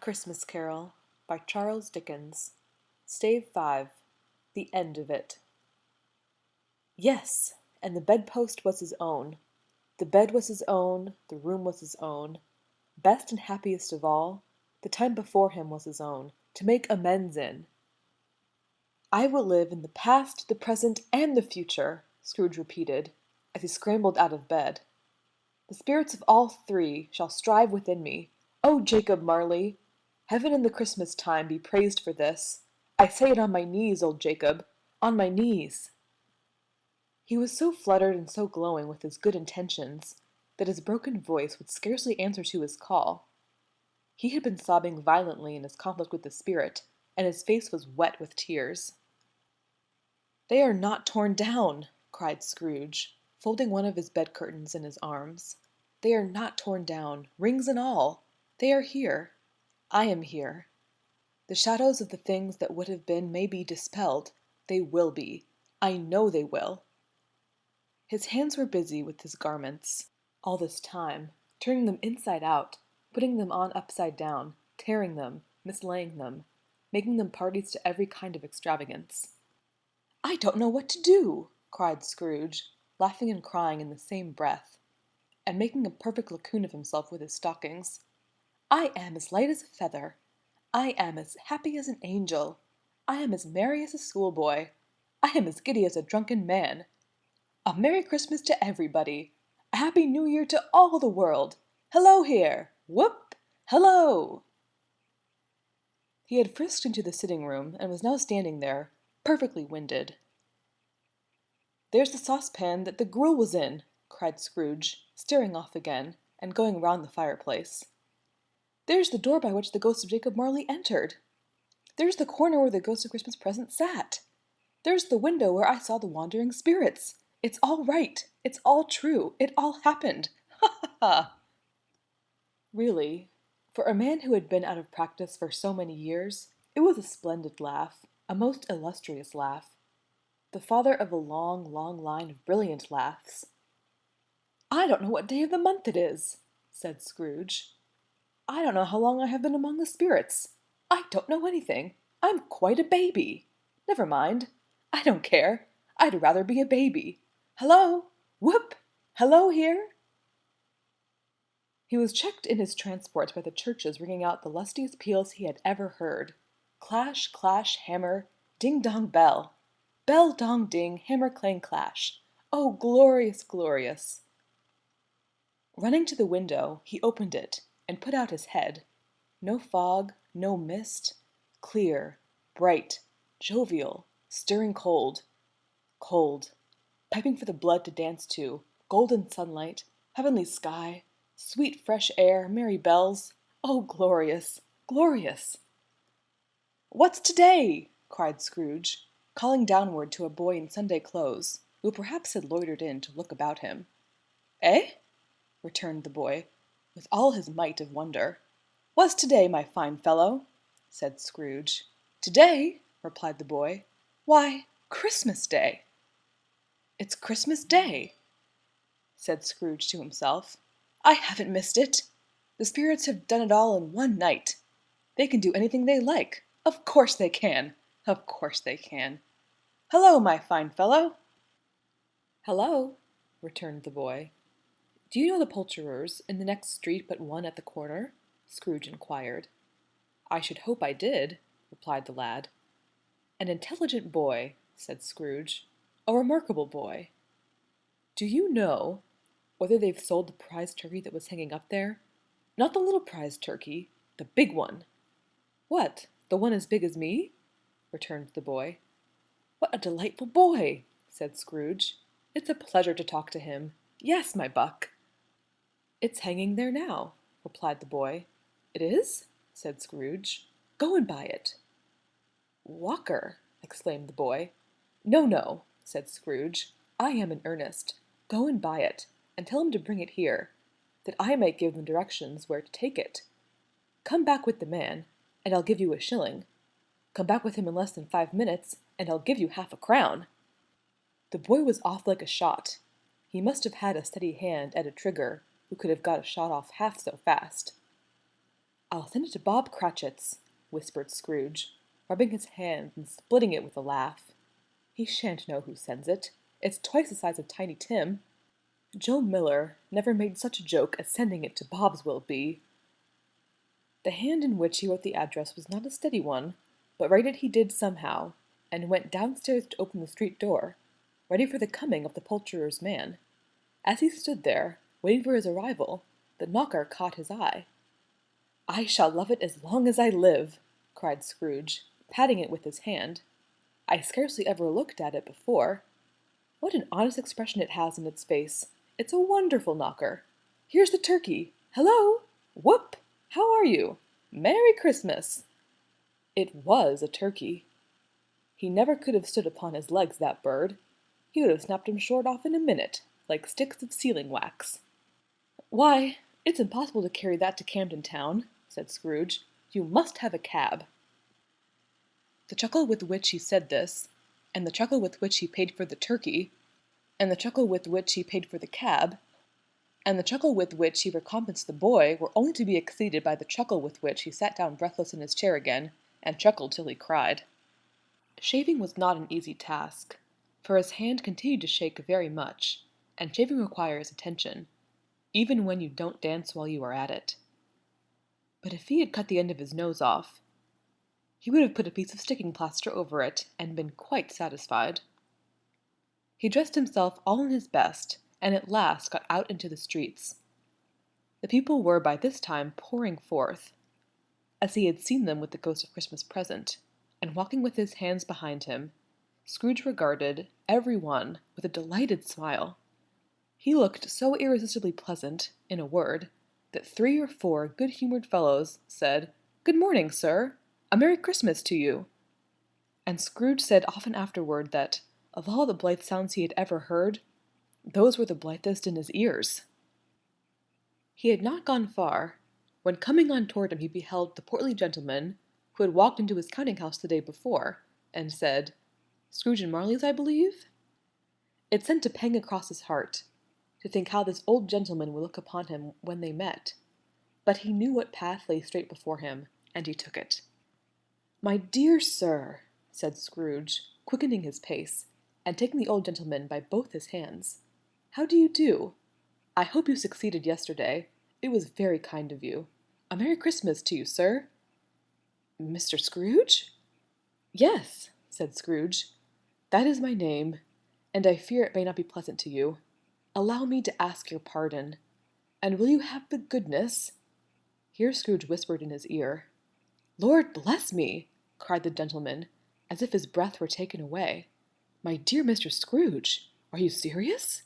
Christmas Carol by Charles Dickens. Stave 5. The End of It. Yes, and the bedpost was his own. The bed was his own, the room was his own. Best and happiest of all, the time before him was his own, to make amends in. I will live in the past, the present, and the future, Scrooge repeated, as he scrambled out of bed. The spirits of all three shall strive within me. O Jacob Marley! Heaven in the Christmas time be praised for this. I say it on my knees, old Jacob, on my knees. He was so fluttered and so glowing with his good intentions that his broken voice would scarcely answer to his call. He had been sobbing violently in his conflict with the spirit, and his face was wet with tears. "They are not torn down," cried Scrooge, folding one of his bed curtains in his arms. "They are not torn down, rings and all. They are here. I am here. The shadows of the things that would have been may be dispelled. They will be. I know they will." His hands were busy with his garments all this time, turning them inside out, putting them on upside down, tearing them, mislaying them, making them parties to every kind of extravagance. "I don't know what to do," cried Scrooge, laughing and crying in the same breath, and making a perfect lacoon of himself with his stockings. "I am as light as a feather. I am as happy as an angel. I am as merry as a schoolboy. I am as giddy as a drunken man. A Merry Christmas to everybody. A Happy New Year to all the world. Hello here! Whoop! Hello!" He had frisked into the sitting-room and was now standing there, perfectly winded. "There's the saucepan that the gruel was in!" cried Scrooge, staring off again, and going round the fireplace. "There's the door by which the ghost of Jacob Marley entered. There's the corner where the ghost of Christmas Present sat. There's the window where I saw the wandering spirits. It's all right. It's all true. It all happened. Ha ha ha!" Really, for a man who had been out of practice for so many years, it was a splendid laugh, a most illustrious laugh, the father of a long, long line of brilliant laughs. "I don't know what day of the month it is," said Scrooge. "I don't know how long I have been among the spirits. I don't know anything. I'm quite a baby. Never mind. I don't care. I'd rather be a baby. Hello! Whoop! Hello here!" He was checked in his transports by the churches ringing out the lustiest peals he had ever heard. Clash, clash, hammer, ding dong bell. Bell dong ding, hammer clang clash. Oh, glorious, glorious! Running to the window, he opened it, and put out his head. No fog, no mist. Clear, bright, jovial, stirring cold. Cold. Piping for the blood to dance to. Golden sunlight. Heavenly sky. Sweet fresh air. Merry bells. Oh, glorious, glorious! "What's to-day?" cried Scrooge, calling downward to a boy in Sunday clothes, who perhaps had loitered in to look about him. "Eh?" returned the boy, with all his might of wonder. "What's to-day, my fine fellow?" said Scrooge. "To-day?" replied the boy. "Why, Christmas Day!" "It's Christmas Day!" said Scrooge to himself. "I haven't missed it. The spirits have done it all in one night. They can do anything they like. Of course they can. Of course they can. Hello, my fine fellow!" "Hello," returned the boy. "Do you know the poulterers in the next street but one at the corner?" Scrooge inquired. "I should hope I did," replied the lad. "An intelligent boy," said Scrooge. "A remarkable boy. Do you know whether they've sold the prize turkey that was hanging up there? Not the little prize turkey, the big one." "What, the one as big as me?" returned the boy. "What a delightful boy!" said Scrooge. "It's a pleasure to talk to him. Yes, my buck." "It's hanging there now," replied the boy. "It is?" said Scrooge. "Go and buy it." "Walker!" exclaimed the boy. "No, no," said Scrooge. "I am in earnest. Go and buy it, and tell him to bring it here, that I may give them directions where to take it. Come back with the man, and I'll give you a shilling. Come back with him in less than 5 minutes, and I'll give you half a crown." The boy was off like a shot. He must have had a steady hand at a trigger who could have got a shot off half so fast. "I'll send it to Bob Cratchit's," whispered Scrooge, rubbing his hands and splitting it with a laugh. "He shan't know who sends it. It's twice the size of Tiny Tim. Joe Miller never made such a joke as sending it to Bob's will be." The hand in which he wrote the address was not a steady one, but write it he did somehow, and went downstairs to open the street door, ready for the coming of the poulterer's man. As he stood there, waiting for his arrival, the knocker caught his eye. "I shall love it as long as I live," cried Scrooge, patting it with his hand. "I scarcely ever looked at it before. What an honest expression it has in its face! It's a wonderful knocker. Here's the turkey. Hello! Whoop! How are you? Merry Christmas!" It was a turkey. He never could have stood upon his legs, that bird. He would have snapped him short off in a minute, like sticks of sealing wax. "Why, it's impossible to carry that to Camden Town," said Scrooge. "You must have a cab." The chuckle with which he said this, and the chuckle with which he paid for the turkey, and the chuckle with which he paid for the cab, and the chuckle with which he recompensed the boy were only to be exceeded by the chuckle with which he sat down breathless in his chair again, and chuckled till he cried. Shaving was not an easy task, for his hand continued to shake very much, and shaving requires attention, even when you don't dance while you are at it. But if he had cut the end of his nose off, he would have put a piece of sticking plaster over it and been quite satisfied. He dressed himself all in his best, and at last got out into the streets. The people were by this time pouring forth, as he had seen them with the ghost of Christmas present, and walking with his hands behind him, Scrooge regarded every one with a delighted smile. He looked so irresistibly pleasant, in a word, that 3 or 4 good-humoured fellows said, "Good morning, sir. A Merry Christmas to you." And Scrooge said often afterward that, of all the blithe sounds he had ever heard, those were the blithest in his ears. He had not gone far, when coming on toward him he beheld the portly gentleman who had walked into his counting-house the day before, and said, "Scrooge and Marley's, I believe?" It sent a pang across his heart, to think how this old gentleman would look upon him when they met, but he knew what path lay straight before him, and he took it. "My dear sir," said Scrooge, quickening his pace, and taking the old gentleman by both his hands, "how do you do? I hope you succeeded yesterday. It was very kind of you. A Merry Christmas to you, sir." "Mr. Scrooge?" "Yes," said Scrooge. "That is my name, and I fear it may not be pleasant to you. Allow me to ask your pardon. And will you have the goodness—" Here Scrooge whispered in his ear. "Lord bless me!" cried the gentleman, as if his breath were taken away. "My dear Mr. Scrooge, are you serious?"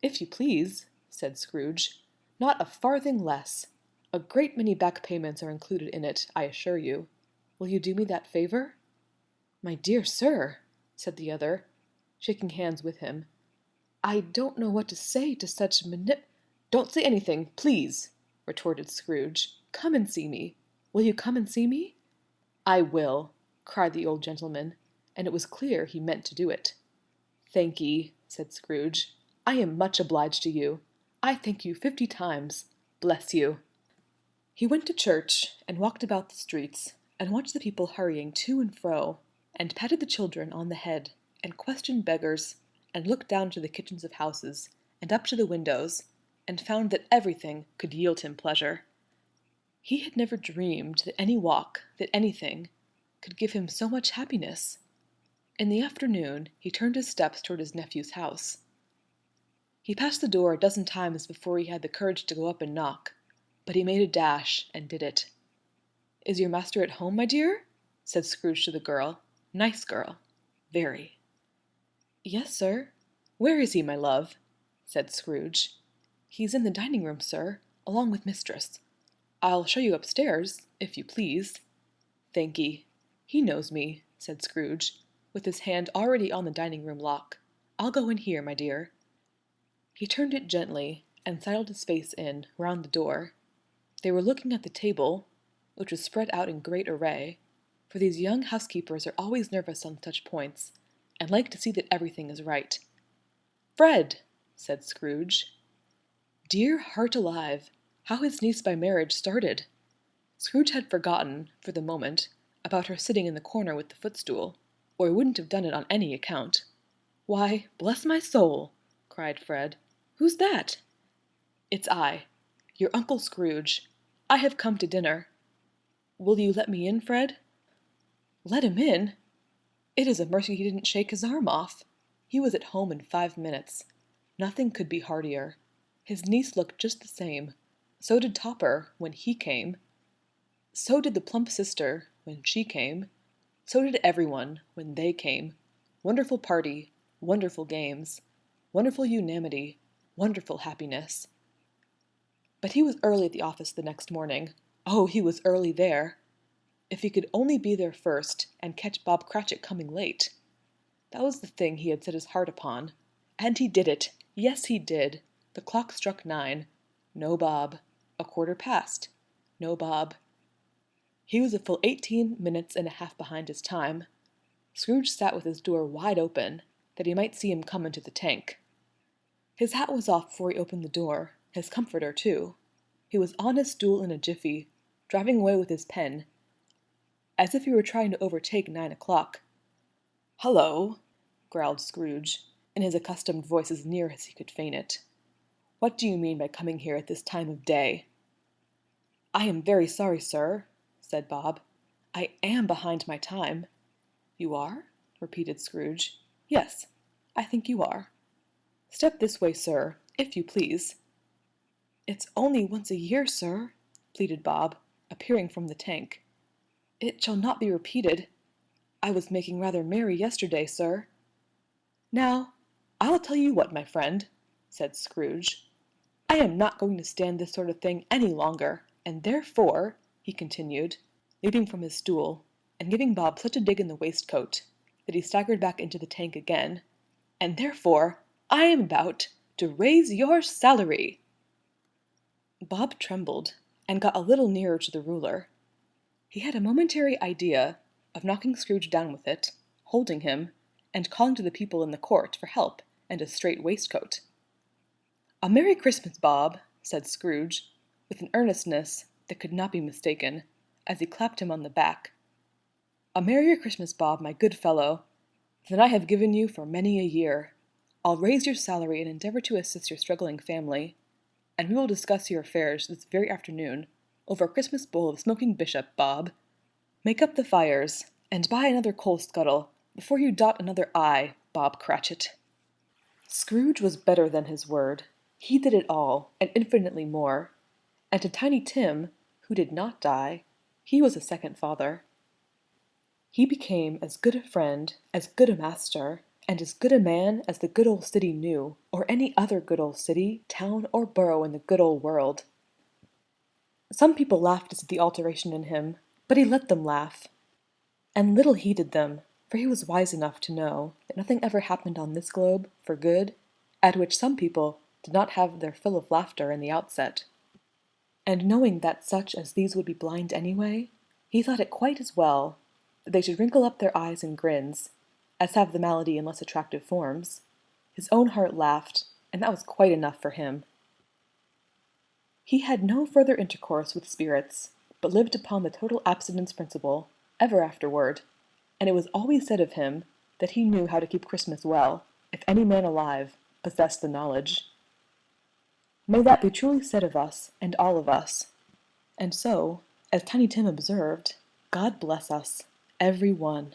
"If you please," said Scrooge. "Not a farthing less. A great many back payments are included in it, I assure you. Will you do me that favor?" "My dear sir," said the other, shaking hands with him, "I don't know what to say to such "Don't say anything, please," retorted Scrooge. "Come and see me. Will you come and see me?" "I will," cried the old gentleman, and it was clear he meant to do it. "Thank'ee," said Scrooge. "I am much obliged to you. I thank you 50 times. Bless you." He went to church, and walked about the streets, and watched the people hurrying to and fro, and patted the children on the head, and questioned beggars, and looked down to the kitchens of houses, and up to the windows, and found that everything could yield him pleasure. He had never dreamed that any walk, that anything, could give him so much happiness. In the afternoon he turned his steps toward his nephew's house. He passed the door a dozen times before he had the courage to go up and knock, but he made a dash and did it. "Is your master at home, my dear?" said Scrooge to the girl. "Nice girl. Very." "Yes, sir." "Where is he, my love?" said Scrooge. "He's in the dining-room, sir, along with mistress. I'll show you upstairs, if you please." "Thank'ee. He knows me," said Scrooge, with his hand already on the dining-room lock. "I'll go in here, my dear." He turned it gently, and sidled his face in, round the door. They were looking at the table, which was spread out in great array, for these young housekeepers are always nervous on such points, and like to see that everything is right. "Fred!" said Scrooge. Dear heart alive, how his niece by marriage started! Scrooge had forgotten, for the moment, about her sitting in the corner with the footstool, or he wouldn't have done it on any account. "Why, bless my soul!" cried Fred. "Who's that?" "It's I, your Uncle Scrooge. I have come to dinner. Will you let me in, Fred?" "Let him in? It is a mercy he didn't shake his arm off. He was at home in 5 minutes. Nothing could be heartier. His niece looked just the same. So did Topper, when he came. So did the plump sister, when she came. So did everyone, when they came. Wonderful party, wonderful games, wonderful unanimity, wonderful happiness." But he was early at the office the next morning. Oh, he was early there! If he could only be there first, and catch Bob Cratchit coming late! That was the thing he had set his heart upon. And he did it! Yes, he did! The clock struck 9. No Bob. A quarter past. No Bob. He was a full 18 minutes and a half behind his time. Scrooge sat with his door wide open, that he might see him come into the tank. His hat was off before he opened the door, his comforter too. He was on his stool in a jiffy, driving away with his pen, as if he were trying to overtake 9 o'clock. "Hullo!" growled Scrooge, in his accustomed voice as near as he could feign it. "What do you mean by coming here at this time of day?" "I am very sorry, sir," said Bob. "I am behind my time." "You are?" repeated Scrooge. "Yes, I think you are. Step this way, sir, if you please." "It's only once a year, sir," pleaded Bob, appearing from the tank. "It shall not be repeated. I was making rather merry yesterday, sir." "Now, I'll tell you what, my friend," said Scrooge. "I am not going to stand this sort of thing any longer, and therefore," he continued, leaping from his stool, and giving Bob such a dig in the waistcoat, that he staggered back into the tank again, "and therefore I am about to raise your salary." Bob trembled, and got a little nearer to the ruler. He had a momentary idea of knocking Scrooge down with it, holding him, and calling to the people in the court for help and a strait waistcoat. "A Merry Christmas, Bob," said Scrooge, with an earnestness that could not be mistaken, as he clapped him on the back. "A Merry Christmas, Bob, my good fellow, than I have given you for many a year. I'll raise your salary and endeavor to assist your struggling family, and we will discuss your affairs this very afternoon, over a Christmas bowl of smoking bishop, Bob. Make up the fires, and buy another coal scuttle, before you dot another I, Bob Cratchit." Scrooge was better than his word. He did it all, and infinitely more. And to Tiny Tim, who did not die, he was a second father. He became as good a friend, as good a master, and as good a man as the good old city knew, or any other good old city, town, or borough in the good old world. Some people laughed to see the alteration in him, but he let them laugh, and little heeded them, for he was wise enough to know that nothing ever happened on this globe, for good, at which some people did not have their fill of laughter in the outset. And knowing that such as these would be blind anyway, he thought it quite as well that they should wrinkle up their eyes in grins, as have the malady in less attractive forms. His own heart laughed, and that was quite enough for him. He had no further intercourse with spirits, but lived upon the total abstinence principle, ever afterward, and it was always said of him that he knew how to keep Christmas well, if any man alive possessed the knowledge. May that be truly said of us, and all of us. And so, as Tiny Tim observed, God bless us, every one.